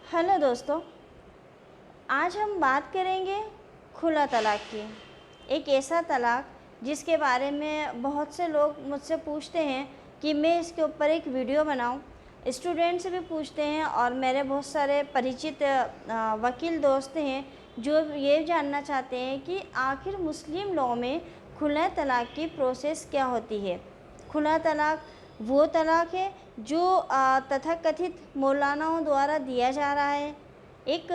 Hello दोस्तों, आज हम बात करेंगे खुला तलाक की। एक ऐसा तलाक जिसके बारे में बहुत से लोग मुझसे पूछते हैं कि मैं इसके ऊपर एक वीडियो बनाऊं। स्टूडेंट से भी पूछते हैं और मेरे बहुत सारे परिचित वकील दोस्त हैं जो ये जानना चाहते हैं कि आखिर मुस्लिम लॉ में खुला तलाक की प्रोसेस क्या होती है। खुला तलाक वो तलाक है जो तथाकथित मौलानाओं द्वारा दिया जा रहा है। एक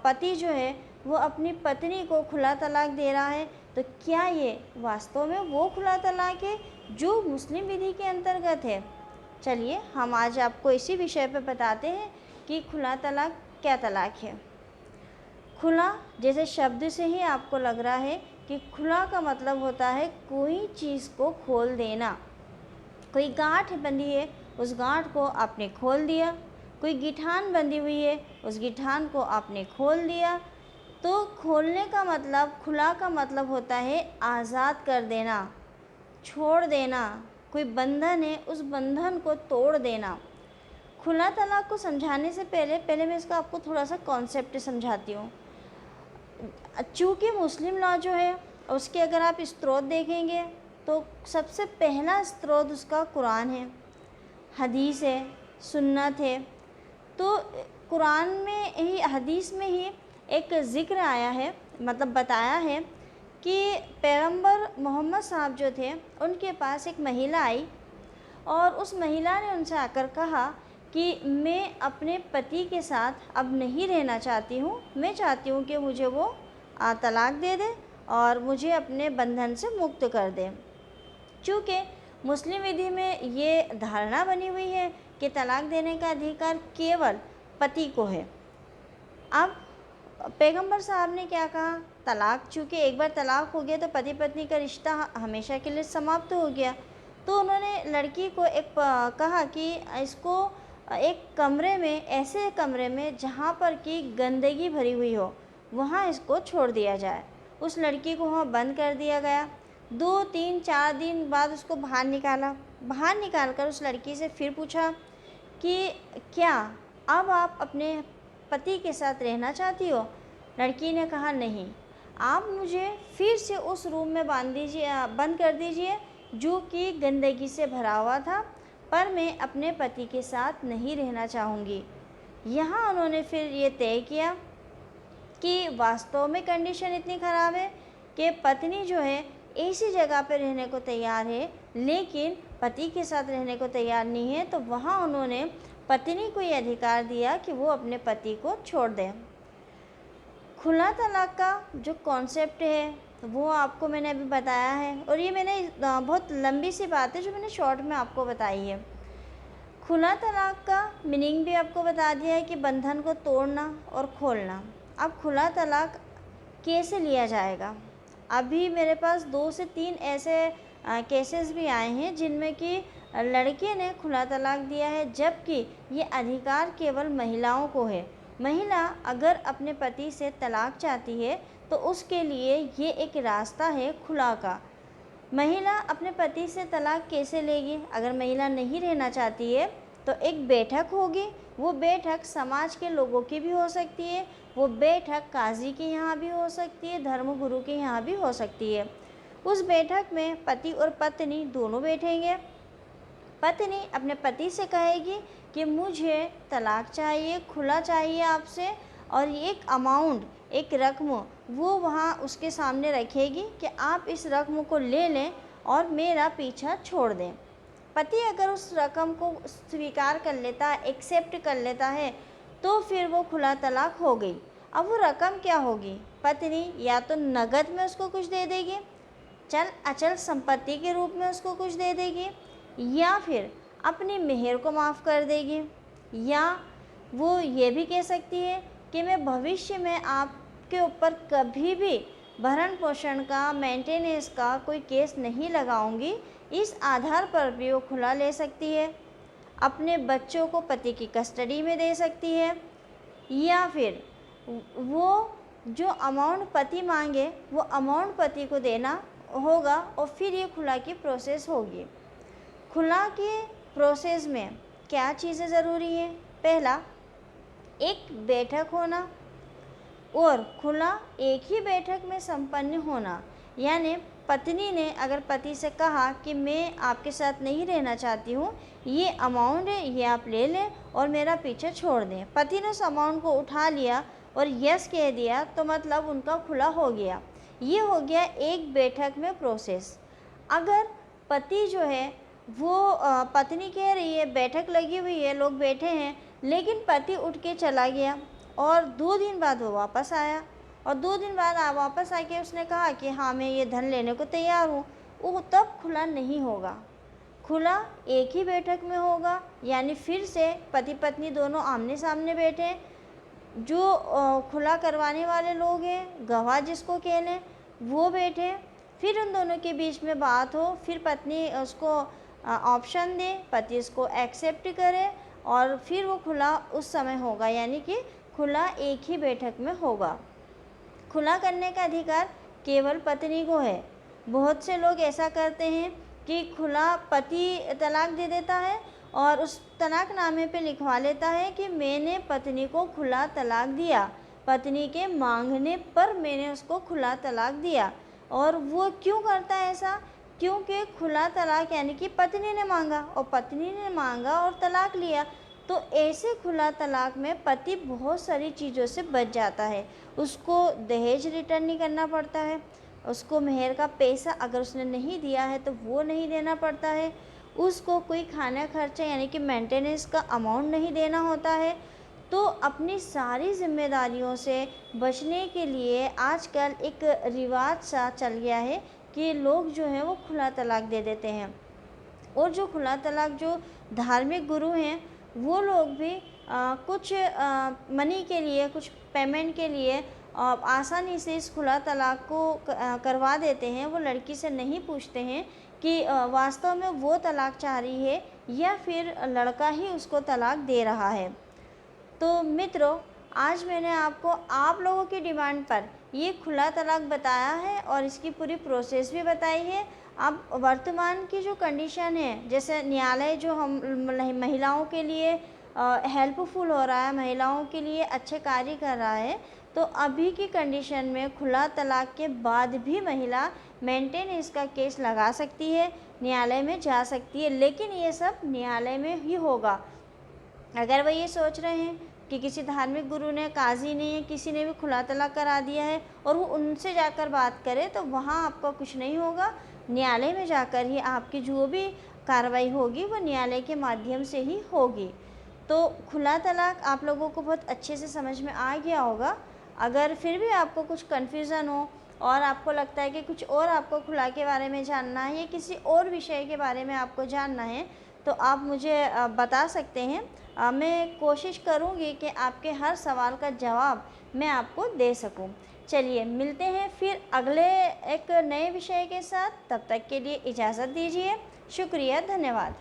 पति जो है वो अपनी पत्नी को खुला तलाक दे रहा है, तो क्या ये वास्तव में वो खुला तलाक है जो मुस्लिम विधि के अंतर्गत है। चलिए हम आज आपको इसी विषय पर बताते हैं कि खुला तलाक क्या तलाक है। खुला जैसे शब्द से ही आपको लग रहा है कि खुला का मतलब होता है कोई चीज़ को खोल देना। कोई गांठ बंधी है, उस गांठ को आपने खोल दिया। कोई गिठान बंधी हुई है, उस गिठान को आपने खोल दिया। तो खोलने का मतलब, खुला का मतलब होता है आज़ाद कर देना, छोड़ देना। कोई बंधन है, उस बंधन को तोड़ देना। खुला तलाक को समझाने से पहले मैं इसका आपको थोड़ा सा कॉन्सेप्ट समझाती हूँ। चूँकि मुस्लिम लॉ जो है उसके अगर आप स्रोत देखेंगे तो सबसे पहला स्रोत उसका कुरान है, हदीस है, सुन्नत है। तो कुरान में ही, हदीस में ही एक ज़िक्र आया है, मतलब बताया है कि पैगंबर मोहम्मद साहब जो थे उनके पास एक महिला आई और उस महिला ने उनसे आकर कहा कि मैं अपने पति के साथ अब नहीं रहना चाहती हूँ, मैं चाहती हूँ कि मुझे वो तलाक दे दे और मुझे अपने बंधन से मुक्त कर दे। चूँकि मुस्लिम विधि में ये धारणा बनी हुई है कि तलाक देने का अधिकार केवल पति को है। अब पैगंबर साहब ने क्या कहा, तलाक, चूँकि एक बार तलाक हो गया तो पति पत्नी का रिश्ता हमेशा के लिए समाप्त हो गया। तो उन्होंने लड़की को कहा कि इसको एक कमरे में, ऐसे कमरे में जहाँ पर कि गंदगी भरी हुई हो, वहाँ इसको छोड़ दिया जाए। उस लड़की को वहाँ बंद कर दिया गया। 2, 3, 4 दिन बाद उसको बाहर निकाला। बाहर निकाल कर उस लड़की से फिर पूछा कि क्या अब आप अपने पति के साथ रहना चाहती हो। लड़की ने कहा नहीं, आप मुझे फिर से उस रूम में बंद कर दीजिए जो कि गंदगी से भरा हुआ था, पर मैं अपने पति के साथ नहीं रहना चाहूँगी। यहाँ उन्होंने फिर ये तय किया कि वास्तव में कंडीशन इतनी ख़राब है कि पत्नी जो है ऐसी जगह पर रहने को तैयार है लेकिन पति के साथ रहने को तैयार नहीं है। तो वहाँ उन्होंने पत्नी को ये अधिकार दिया कि वो अपने पति को छोड़ दें। खुला तलाक का जो कॉन्सेप्ट है वो आपको मैंने अभी बताया है, और ये मैंने बहुत लंबी सी बात है जो मैंने शॉर्ट में आपको बताई है। खुला तलाक का मीनिंग भी आपको बता दिया है कि बंधन को तोड़ना और खोलना। अब खुला तलाक कैसे लिया जाएगा, अभी मेरे पास 2 से 3 ऐसे केसेस भी आए हैं जिनमें कि लड़के ने खुला तलाक दिया है, जबकि ये अधिकार केवल महिलाओं को है। महिला अगर अपने पति से तलाक चाहती है तो उसके लिए ये एक रास्ता है खुला का। महिला अपने पति से तलाक कैसे लेगी, अगर महिला नहीं रहना चाहती है तो एक बैठक होगी। वो बैठक समाज के लोगों की भी हो सकती है, वो बैठक काजी के यहाँ भी हो सकती है, धर्मगुरु के यहाँ भी हो सकती है। उस बैठक में पति और पत्नी दोनों बैठेंगे। पत्नी अपने पति से कहेगी कि मुझे तलाक चाहिए, खुला चाहिए आपसे, और एक अमाउंट, एक रकम वो वहाँ उसके सामने रखेगी कि आप इस रकम को ले लें और मेरा पीछा छोड़ दें। पति अगर उस रकम को स्वीकार कर लेता है, एक्सेप्ट कर लेता है, तो फिर वो खुला तलाक हो गई। अब वो रकम क्या होगी, पत्नी या तो नगद में उसको कुछ दे देगी, अचल संपत्ति के रूप में उसको कुछ दे देगी, या फिर अपनी मेहर को माफ़ कर देगी, या वो ये भी कह सकती है कि मैं भविष्य में आपके ऊपर कभी भी भरण पोषण का, मेंटेनेंस का कोई केस नहीं लगाऊंगी। इस आधार पर भी वो खुला ले सकती है। अपने बच्चों को पति की कस्टडी में दे सकती है, या फिर वो जो अमाउंट पति मांगे वो अमाउंट पति को देना होगा, और फिर ये खुला की प्रोसेस होगी। खुला के प्रोसेस में क्या चीज़ें ज़रूरी हैं, पहला एक बैठक होना और खुला एक ही बैठक में संपन्न होना। यानी पत्नी ने अगर पति से कहा कि मैं आपके साथ नहीं रहना चाहती हूँ, ये अमाउंट है, ये आप ले लें और मेरा पीछे छोड़ दें। पति ने उस अमाउंट को उठा लिया और यस कह दिया, तो मतलब उनका खुला हो गया। ये हो गया एक बैठक में प्रोसेस। अगर पति जो है वो पत्नी कह रही है, बैठक लगी हुई है, लोग बैठे हैं, लेकिन पति उठ के चला गया और 2 दिन बाद वो वापस आया और 2 दिन बाद वापस आके उसने कहा कि हाँ मैं ये धन लेने को तैयार हूँ, वो तब खुला नहीं होगा। खुला एक ही बैठक में होगा, यानी फिर से पति पत्नी दोनों आमने सामने बैठे, जो खुला करवाने वाले लोग हैं, गवाह जिसको कह लें, वो बैठे, फिर उन दोनों के बीच में बात हो, फिर पत्नी उसको ऑप्शन दे, पति इसको एक्सेप्ट करे और फिर वो खुला उस समय होगा, यानी कि खुला एक ही बैठक में होगा। खुला करने का अधिकार केवल पत्नी को है। बहुत से लोग ऐसा करते हैं कि खुला पति तलाक दे देता है और उस तलाकनामे पे लिखवा लेता है कि मैंने पत्नी को खुला तलाक दिया, पत्नी के मांगने पर मैंने उसको खुला तलाक दिया। और वो क्यों करता है ऐसा? क्योंकि खुला तलाक यानी कि पत्नी ने मांगा और पत्नी ने मांगा और तलाक लिया, तो ऐसे खुला तलाक में पति बहुत सारी चीज़ों से बच जाता है। उसको दहेज रिटर्न नहीं करना पड़ता है, उसको मेहर का पैसा अगर उसने नहीं दिया है तो वो नहीं देना पड़ता है, उसको कोई खाना खर्चा यानी कि मेंटेनेंस का अमाउंट नहीं देना होता है। तो अपनी सारी जिम्मेदारियों से बचने के लिए आजकल एक रिवाज सा चल गया है कि लोग जो हैं वो खुला तलाक दे देते हैं। और जो खुला तलाक जो धार्मिक गुरु हैं वो लोग भी कुछ मनी के लिए, कुछ पेमेंट के लिए आसानी से इस खुला तलाक को करवा देते हैं। वो लड़की से नहीं पूछते हैं कि वास्तव में वो तलाक चाह रही है या फिर लड़का ही उसको तलाक दे रहा है। तो मित्रों, आज मैंने आपको आप लोगों की डिमांड पर ये खुला तलाक बताया है और इसकी पूरी प्रोसेस भी बताई है। अब वर्तमान की जो कंडीशन है, जैसे न्यायालय जो हम महिलाओं के लिए हेल्पफुल हो रहा है, महिलाओं के लिए अच्छे कार्य कर रहा है, तो अभी की कंडीशन में खुला तलाक के बाद भी महिला मेंटेनेंस का केस लगा सकती है, न्यायालय में जा सकती है, लेकिन ये सब न्यायालय में ही होगा। अगर वह ये सोच रहे हैं कि किसी धार्मिक गुरु ने, काजी ने या किसी ने भी खुला तलाक करा दिया है और वो उनसे जाकर बात करे, तो वहाँ आपका कुछ नहीं होगा। न्यायालय में जाकर ही आपकी जो भी कार्रवाई होगी वो न्यायालय के माध्यम से ही होगी। तो खुला तलाक आप लोगों को बहुत अच्छे से समझ में आ गया होगा। अगर फिर भी आपको कुछ कन्फ्यूज़न हो और आपको लगता है कि कुछ और आपको खुला के बारे में जानना है या किसी और विषय के बारे में आपको जानना है, तो आप मुझे बता सकते हैं। मैं कोशिश करूँगी कि आपके हर सवाल का जवाब मैं आपको दे सकूँ। चलिए मिलते हैं फिर अगले एक नए विषय के साथ। तब तक के लिए इजाज़त दीजिए। शुक्रिया, धन्यवाद।